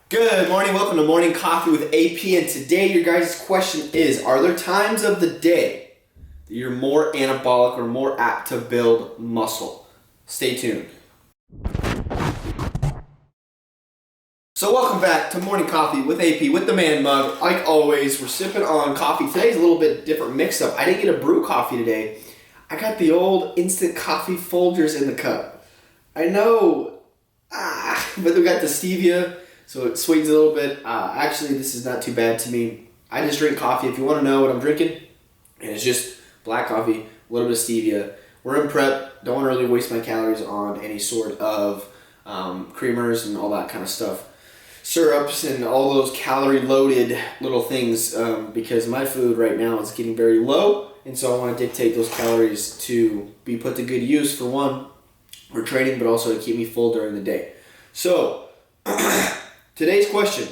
Good morning, welcome to Morning Coffee with AP, and today your guys' question is, are there times of the day that you're more anabolic or more apt to build muscle? Stay tuned. So welcome back to Morning Coffee with AP, with the man mug. Like always, we're sipping on coffee. Today's a little bit different mix-up. I didn't get a brew coffee today. I got the old instant coffee Folgers in the cup. I know, but we got the stevia, so it sweetens a little bit. Actually, this is not too bad to me. I just drink coffee. If you want to know what I'm drinking, and it's just black coffee, a little bit of stevia. We're in prep. Don't want to really waste my calories on any sort of creamers and all that kind of stuff. Syrups and all those calorie-loaded little things because my food right now is getting very low, and so I want to dictate those calories to be put to good use, for one, for training, but also to keep me full during the day. So, today's question.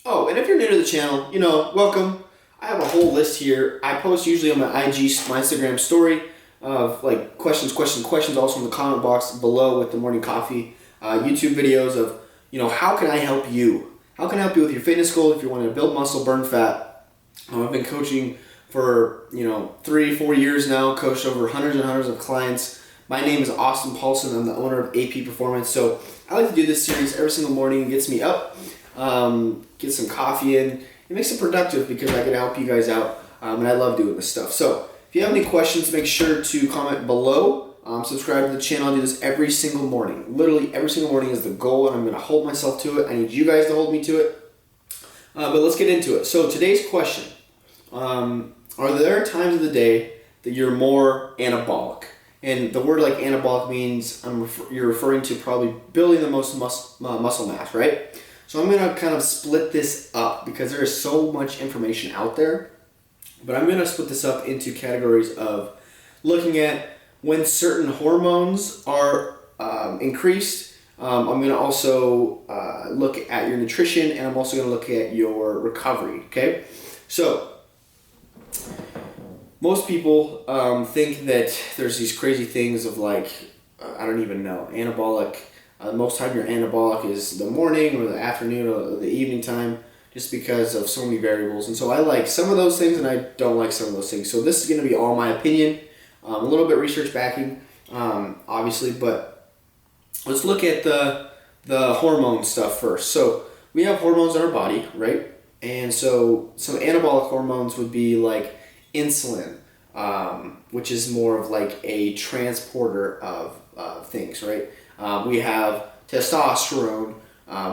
Oh, and if you're new to the channel, welcome. I have a whole list here. I post usually on my my Instagram story of like questions, also in the comment box below with the morning coffee YouTube videos of, how can I help you? How can I help you with your fitness goal if you want to build muscle, burn fat? I've been coaching for, 3-4 years now, coached over hundreds and hundreds of clients. My name is Austin Paulson. I'm the owner of AP Performance. So I like to do this series every single morning. It gets me up, get some coffee in. It makes it productive because I get to help you guys out, and I love doing this stuff. So if you have any questions, make sure to comment below. Subscribe to the channel. I do this every single morning. Literally every single morning is the goal, and I'm going to hold myself to it. I need you guys to hold me to it. But let's get into it. So today's question, are there times of the day that you're more anabolic? And the word like anabolic means you're referring to probably building the most muscle mass, right? So I'm going to kind of split this up because there is so much information out there. But I'm going to split this up into categories of looking at when certain hormones are increased. I'm going to also look at your nutrition, and I'm also going to look at your recovery, okay? So most people think that there's these crazy things of like, I don't even know, anabolic. Most time your anabolic is the morning or the afternoon or the evening time, just because of so many variables. And so I like some of those things and I don't like some of those things. So this is going to be all my opinion, a little bit research backing, obviously, but let's look at the hormone stuff first. So we have hormones in our body, right? And so some anabolic hormones would be like insulin, which is more of like a transporter of things, right? We have testosterone,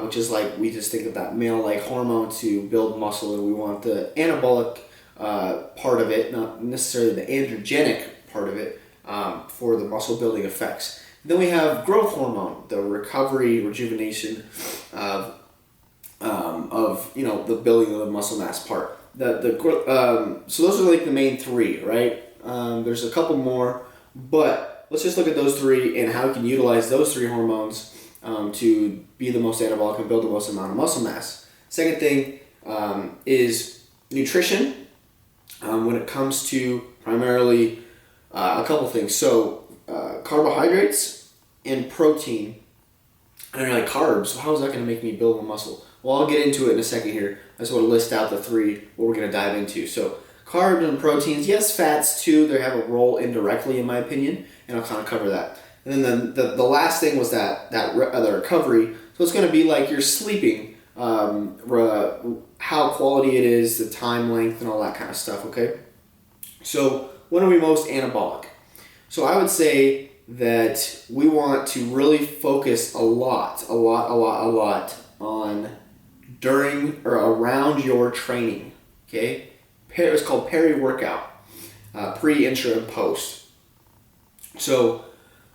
which is like, we just think of that male-like hormone to build muscle, and we want the anabolic part of it, not necessarily the androgenic part of it, for the muscle building effects. Then we have growth hormone, the recovery, rejuvenation of the building of the muscle mass part. So those are like the main three, right? There's a couple more, but let's just look at those three and how we can utilize those three hormones to be the most anabolic and build the most amount of muscle mass. Second thing is nutrition, when it comes to primarily a couple things. So carbohydrates and protein. And you're like, carbs, how is that going to make me build more muscle? Well, I'll get into it in a second here. I just want to list out the three, what we're going to dive into. So carbs and proteins, yes, fats too, they have a role indirectly in my opinion, and I'll kind of cover that. And then the last thing was the recovery. So it's going to be like you're sleeping, how quality it is, the time length, and all that kind of stuff, okay? So when are we most anabolic? So I would say that we want to really focus a lot on during or around your training, okay? It's called peri-workout, pre, intra, and post. So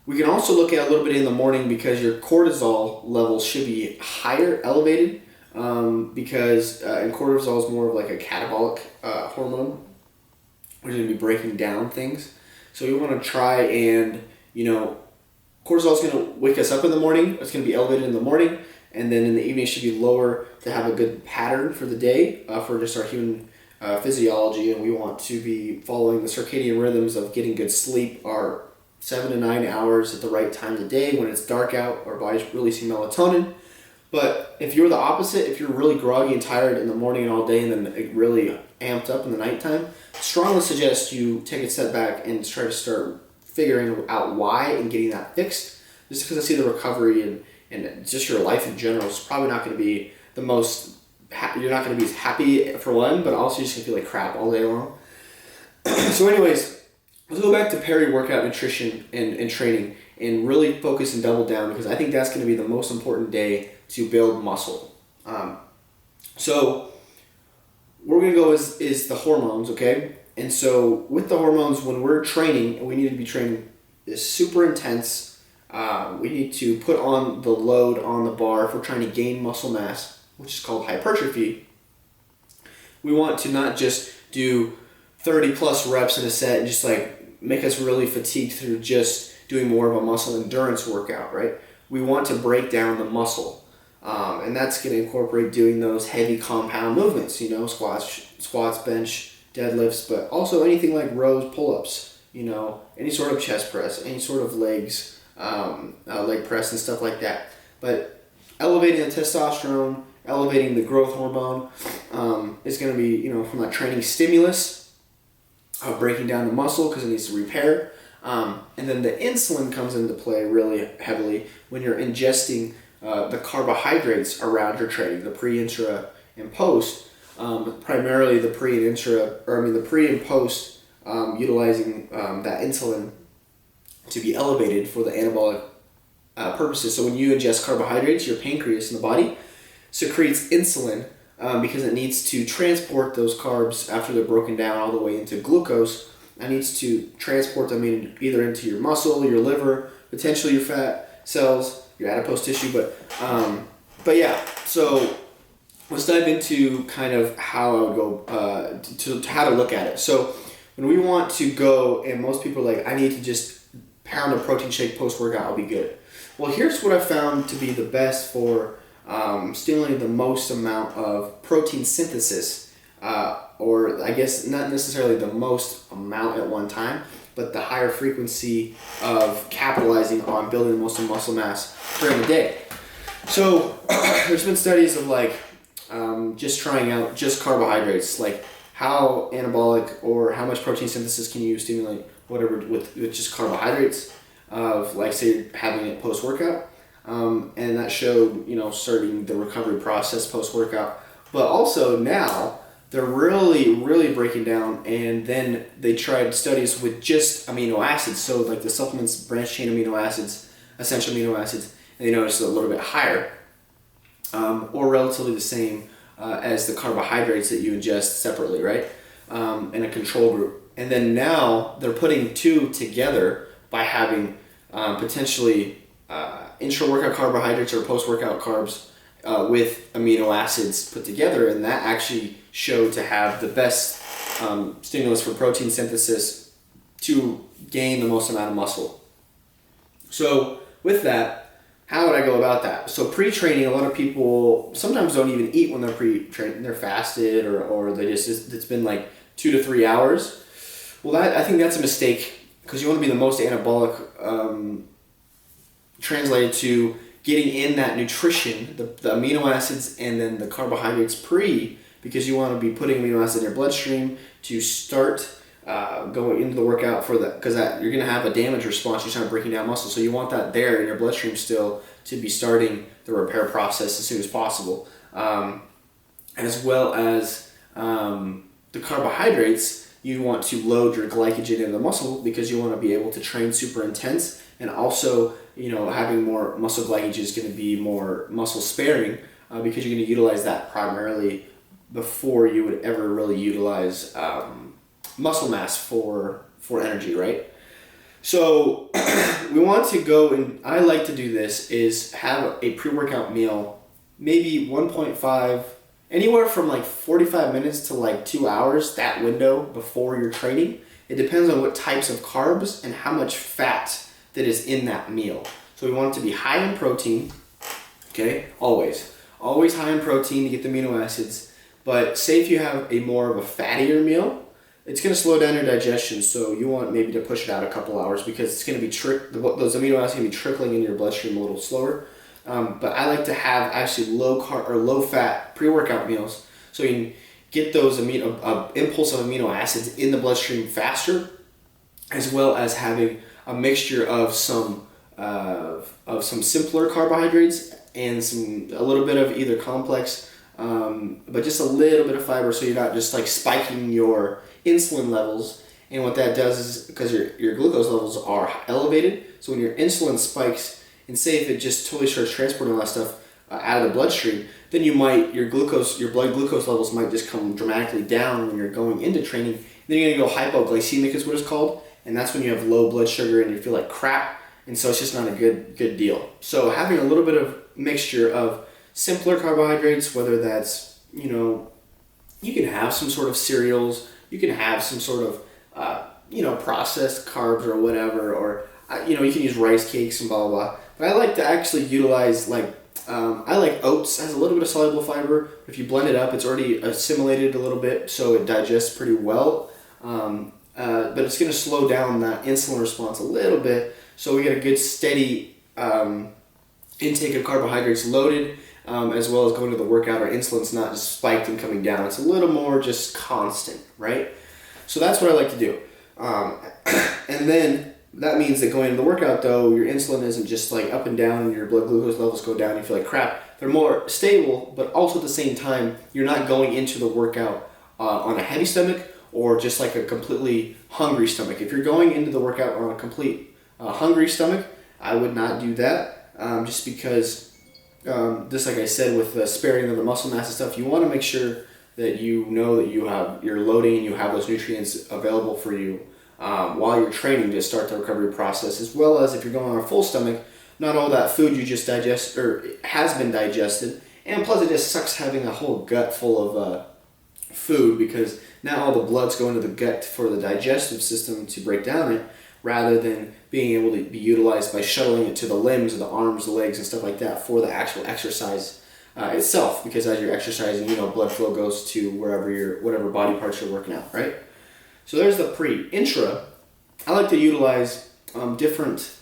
we can also look at a little bit in the morning because your cortisol levels should be higher, elevated, because and cortisol is more of like a catabolic hormone. We're going to be breaking down things. So you want to try and, cortisol is going to wake us up in the morning. It's going to be elevated in the morning. And then in the evening, it should be lower to have a good pattern for the day, for just our human physiology. And we want to be following the circadian rhythms of getting good sleep, our 7 to 9 hours at the right time of the day. When it's dark out, our body's releasing melatonin. But if you're the opposite, if you're really groggy and tired in the morning and all day and then it really amped up in the nighttime, strongly suggest you take a step back and try to start figuring out why and getting that fixed. Just because I see the recovery and just your life in general is probably not going to be the most, you're not going to be happy for one, but also you're just going to feel like crap all day long. So anyways, let's go back to peri-workout nutrition and training and really focus and double down, because I think that's going to be the most important day to build muscle. So where we're going to go is the hormones, okay? And so with the hormones, when we're training, and we need to be training is super intense, we need to put on the load on the bar if we're trying to gain muscle mass, which is called hypertrophy. We want to not just do 30 plus reps in a set and just like make us really fatigued through just doing more of a muscle endurance workout, right? We want to break down the muscle. And that's going to incorporate doing those heavy compound movements, squats, bench, deadlifts, but also anything like rows, pull-ups, any sort of chest press, any sort of legs, leg press and stuff like that. But elevating the testosterone, elevating the growth hormone is going to be, from that training stimulus, breaking down the muscle because it needs to repair. And then the insulin comes into play really heavily when you're ingesting the carbohydrates around your training, the pre, intra, and post. Primarily the pre and post, utilizing that insulin to be elevated for the anabolic purposes. So when you ingest carbohydrates, your pancreas in the body secretes insulin because it needs to transport those carbs after they're broken down all the way into glucose. It needs to transport them either into your muscle, your liver, potentially your fat cells, your adipose tissue. But yeah, so let's dive into kind of how I would go to how to look at it. So when we want to go, and most people are like, I need to just pound a protein shake post-workout, I'll be good. Well, here's what I found to be the best for stimulating the most amount of protein synthesis, or I guess not necessarily the most amount at one time, but the higher frequency of capitalizing on building the most muscle mass during the day. So there's been studies of just trying out just carbohydrates, like how anabolic or how much protein synthesis can you stimulate whatever with just carbohydrates of say you're having it post-workout. And that showed, starting the recovery process post-workout. But also now they're really, really breaking down, and then they tried studies with just amino acids. So like the supplements, branched chain amino acids, essential amino acids, and they noticed a little bit higher or relatively the same as the carbohydrates that you ingest separately, right? In a control group. And then now they're putting two together by having potentially intra-workout carbohydrates or post-workout carbs with amino acids put together, and that actually showed to have the best stimulus for protein synthesis to gain the most amount of muscle. So with that, how would I go about that? So pre-training, a lot of people sometimes don't even eat when they're pre-training. They're fasted or they it's been 2 to 3 hours. Well, I think that's a mistake, because you want to be the most anabolic, translated to getting in that nutrition, the amino acids and then the carbohydrates because you want to be putting amino acids in your bloodstream to start going into the workout because you're going to have a damage response. You're trying to breaking down muscle, so you want that there in your bloodstream still to be starting the repair process as soon as possible, as well as the carbohydrates. You want to load your glycogen into the muscle because you want to be able to train super intense, and also having more muscle glycogen is going to be more muscle sparing because you're going to utilize that primarily before you would ever really utilize muscle mass for energy, right? So we want to go, and I like to do this, is have a pre-workout meal, maybe 1.5, anywhere from 45 minutes to 2 hours, that window before your training. It depends on what types of carbs and how much fat that is in that meal. So we want it to be high in protein, okay, always high in protein to get the amino acids. But say if you have a more of a fattier meal, it's going to slow down your digestion, so you want maybe to push it out a couple hours because it's going to be those amino acids are going to be trickling into your bloodstream a little slower. But I like to have actually low carb or low fat pre-workout meals, so you can get those impulse of amino acids in the bloodstream faster, as well as having a mixture of some simpler carbohydrates and a little bit of either complex, but just a little bit of fiber, so you're not just like spiking your insulin levels. And what that does is, because your glucose levels are elevated, so when your insulin spikes, and say if it just totally starts transporting all that stuff out of the bloodstream, then your blood glucose levels might just come dramatically down when you're going into training. Then you're gonna go hypoglycemic, is what it's called, and that's when you have low blood sugar and you feel like crap, and so it's just not a good deal. So having a little bit of mixture of simpler carbohydrates, whether that's, you can have some sort of cereals, you can have some sort of processed carbs or whatever, or you can use rice cakes and blah blah blah. But I like to actually utilize I like oats. Has a little bit of soluble fiber. If you blend it up, it's already assimilated a little bit, so it digests pretty well. But it's going to slow down that insulin response a little bit, so we get a good steady intake of carbohydrates loaded, as well as going to the workout. Our insulin's not just spiked and coming down. It's a little more just constant, right? So that's what I like to do. And then that means that going into the workout, though, your insulin isn't just like up and down and your blood glucose levels go down and you feel like crap. They're more stable, but also at the same time, you're not going into the workout on a heavy stomach or just like a completely hungry stomach. If you're going into the workout on a complete hungry stomach, I would not do that, just because, just like I said, with the sparing of the muscle mass and stuff, you want to make sure that you're loading and you have those nutrients available for you while you're training to start the recovery process, as well as if you're going on a full stomach, not all that food you just digest or has been digested, and plus it just sucks having a whole gut full of food, because now all the blood's going to the gut for the digestive system to break down it, rather than being able to be utilized by shuttling it to the limbs or the arms, the legs, and stuff like that for the actual exercise itself. Because as you're exercising, blood flow goes to whatever body parts you're working out, right? So there's the pre-intra. I like to utilize different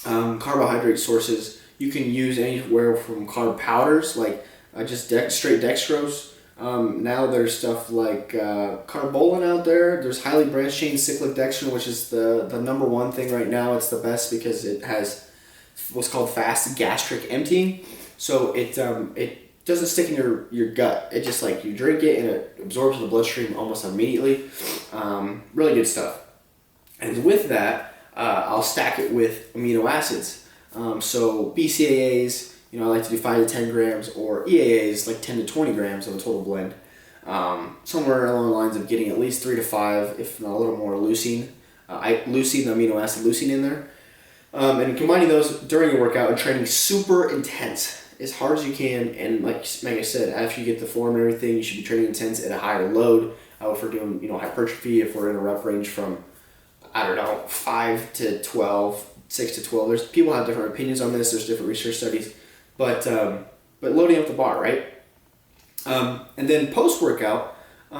carbohydrate sources. You can use anywhere from carb powders, like just straight dextrose. Now there's stuff like carbolin out there. There's highly branched chain cyclic dextrin, which is the number one thing right now. It's the best because it has what's called fast gastric emptying. So it doesn't stick in your gut. It just you drink it and it absorbs the bloodstream almost immediately. Really good stuff. And with that, I'll stack it with amino acids. So BCAAs, I like to do 5 to 10 grams, or EAAs, like 10 to 20 grams of a total blend. Somewhere along the lines of getting at least 3 to 5, if not a little more, leucine. The amino acid leucine in there. And combining those during a workout and training super intense, as hard as you can. And like I said, after you get the form and everything, you should be training intense at a higher load. If we're doing hypertrophy, if we're in a rep range from 5 to 12, 6 to 12. There's people have different opinions on this. There's different research studies, but loading up the bar, right? And then post workout, you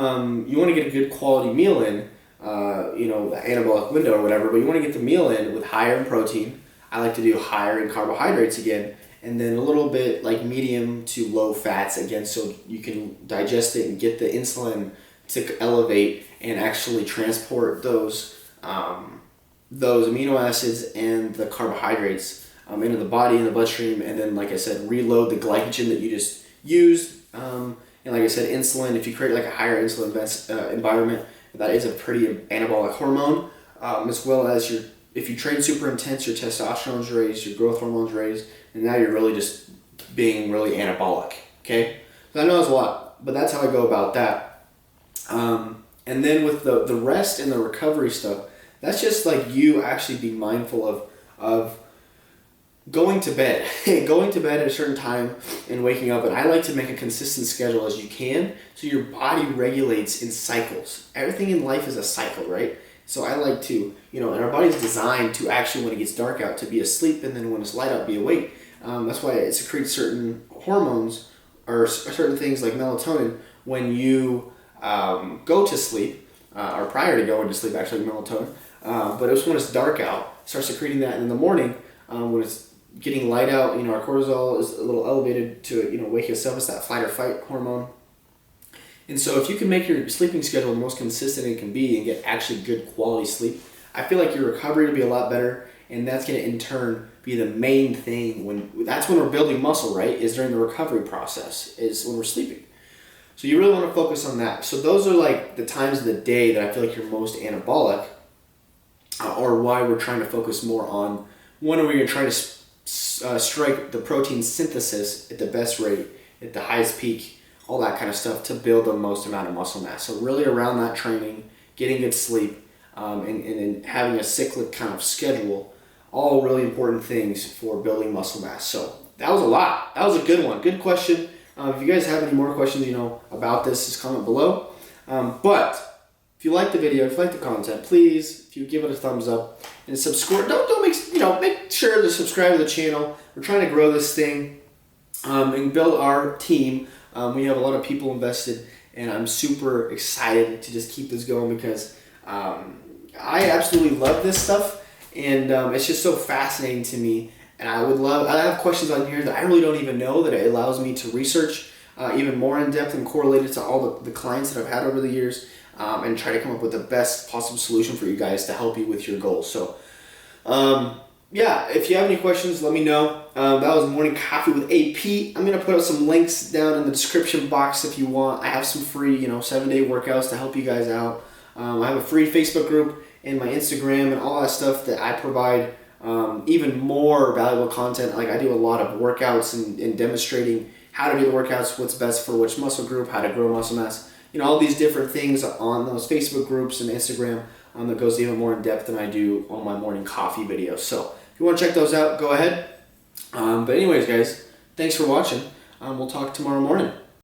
want to get a good quality meal in, the anabolic window or whatever. But you want to get the meal in with higher in protein. I like to do higher in carbohydrates again, and then a little bit medium to low fats again, so you can digest it and get the insulin to elevate and actually transport those amino acids and the carbohydrates into the body and the bloodstream, and then, like I said, reload the glycogen that you just used. And like I said, insulin, if you create a higher insulin environment, that is a pretty anabolic hormone, as well as if you train super intense, your testosterone's raised, your growth hormone's raised, and now you're really just being really anabolic, okay? So I know it's a lot, but that's how I go about that. And then with the rest and the recovery stuff, that's just you actually being mindful of going to bed. Going to bed at a certain time and waking up. And I like to make a consistent schedule as you can, so your body regulates in cycles. Everything in life is a cycle, right? So I like to, and our body's designed to actually, when it gets dark out, to be asleep, and then when it's light out, be awake. That's why it secretes certain hormones or certain things like melatonin when you go to sleep, or prior to going to sleep, actually, melatonin. But it's when it's dark out, it starts secreting that, and in the morning, when it's getting light out. Our cortisol is a little elevated to wake us up. It's that fight or fight hormone. And so if you can make your sleeping schedule the most consistent it can be and get actually good quality sleep, I feel like your recovery will be a lot better, and that's going to in turn be the main thing that's when we're building muscle, right? Is during the recovery process, is when we're sleeping. So you really want to focus on that. So those are like the times of the day that I feel like you're most anabolic, or why we're trying to focus more on when are we trying to strike the protein synthesis at the best rate, at the highest peak, all that kind of stuff to build the most amount of muscle mass. So really around that training, getting good sleep, and having a cyclic kind of schedule, all really important things for building muscle mass. So that was a lot. That was a good one. Good question. If you guys have any more questions, about this, just comment below. But if you like the video, if you like the content, please, if you give it a thumbs up and subscribe. Don't make sure to subscribe to the channel. We're trying to grow this thing and build our team. We have a lot of people invested, and I'm super excited to just keep this going because I absolutely love this stuff, and it's just so fascinating to me. And I have questions on here that I really don't even know, that it allows me to research even more in depth and correlate it to all the clients that I've had over the years, and try to come up with the best possible solution for you guys to help you with your goals. So yeah, if you have any questions, let me know. That was Morning Coffee with AP. I'm going to put up some links down in the description box if you want. I have some free, 7-day workouts to help you guys out. I have a free Facebook group and my Instagram and all that stuff that I provide even more valuable content. Like I do a lot of workouts and demonstrating how to do the workouts, what's best for which muscle group, how to grow muscle mass. All these different things on those Facebook groups and Instagram that goes even more in depth than I do on my morning coffee videos. So if you want to check those out, go ahead. But anyways, guys, thanks for watching. We'll talk tomorrow morning.